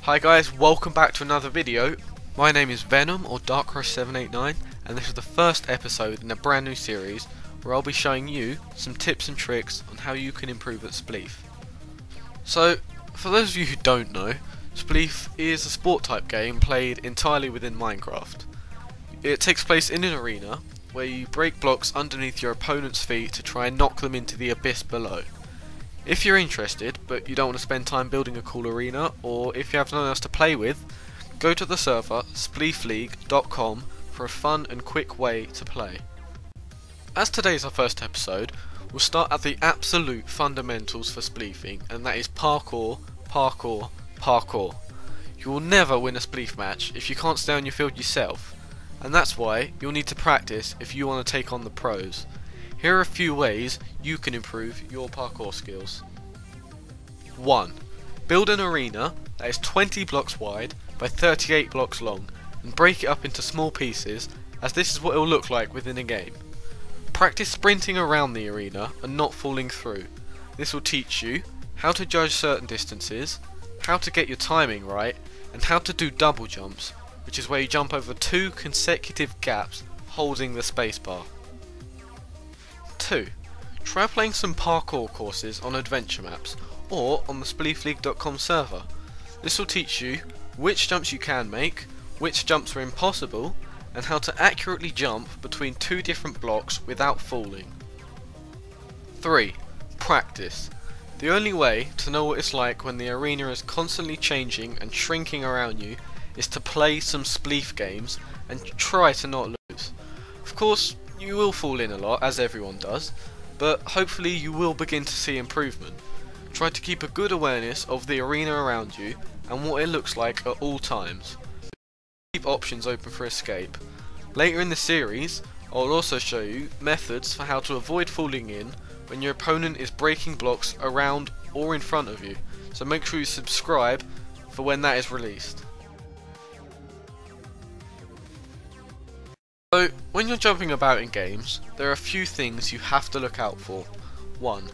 Hi guys, welcome back to another video. My name is Venom or Darkrush789 and this is the first episode in a brand new series where I'll be showing you some tips and tricks on how you can improve at Spleef. So, for those of you who don't know, Spleef is a sport type game played entirely within Minecraft. It takes place in an arena where you break blocks underneath your opponent's feet to try and knock them into the abyss below. If you're interested, but you don't want to spend time building a cool arena, or if you have no one else to play with, go to the server spleefleague.com for a fun and quick way to play. As today's our first episode, we'll start at the absolute fundamentals for spleefing, and that is parkour, parkour, parkour. You will never win a spleef match if you can't stay on your field yourself, and that's why you'll need to practice if you want to take on the pros. Here are a few ways you can improve your parkour skills. 1. Build an arena that is 20 blocks wide by 38 blocks long and break it up into small pieces, as this is what it will look like within a game. Practice sprinting around the arena and not falling through. This will teach you how to judge certain distances, how to get your timing right, and how to do double jumps, which is where you jump over 2 consecutive gaps holding the spacebar. 2. Try playing some parkour courses on adventure maps or on the spleefleague.com server. This will teach you which jumps you can make, which jumps are impossible, and how to accurately jump between 2 different blocks without falling. 3. Practice. The only way to know what it's like when the arena is constantly changing and shrinking around you is to play some spleef games and try to not lose. Of course, you will fall in a lot, as everyone does, but hopefully you will begin to see improvement. Try to keep a good awareness of the arena around you and what it looks like at all times. Keep options open for escape. Later in the series, I'll also show you methods for how to avoid falling in when your opponent is breaking blocks around or in front of you, so make sure you subscribe for when that is released. So, when you're jumping about in games, there are a few things you have to look out for. 1.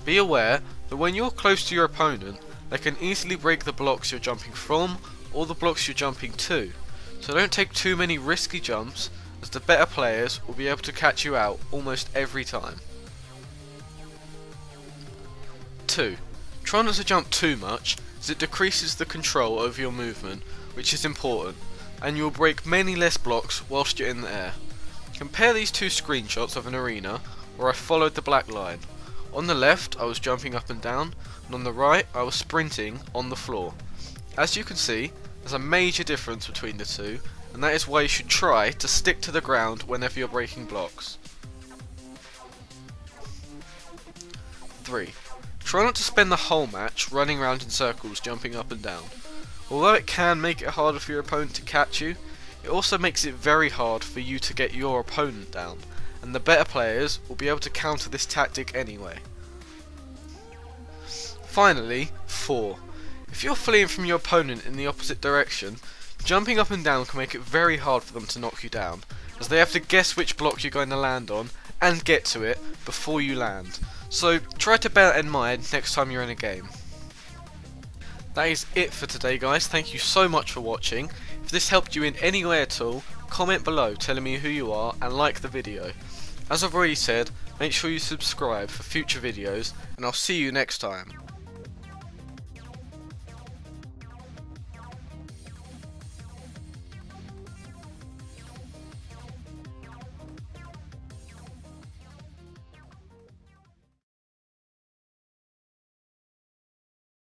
Be aware that when you're close to your opponent, they can easily break the blocks you're jumping from or the blocks you're jumping to. So don't take too many risky jumps, as the better players will be able to catch you out almost every time. 2. Try not to jump too much, as it decreases the control over your movement, which is important, and you will break many less blocks whilst you're in the air. Compare these 2 screenshots of an arena where I followed the black line. On the left I was jumping up and down, and on the right I was sprinting on the floor. As you can see, there's a major difference between the two, and that is why you should try to stick to the ground whenever you're breaking blocks. 3. Try not to spend the whole match running around in circles jumping up and down. Although it can make it harder for your opponent to catch you, it also makes it very hard for you to get your opponent down, and the better players will be able to counter this tactic anyway. Finally, 4. If you're fleeing from your opponent in the opposite direction, jumping up and down can make it very hard for them to knock you down, as they have to guess which block you're going to land on and get to it before you land. So try to bear that in mind next time you're in a game. That is it for today guys, thank you so much for watching. If this helped you in any way at all, comment below telling me who you are and like the video. As I've already said, make sure you subscribe for future videos and I'll see you next time.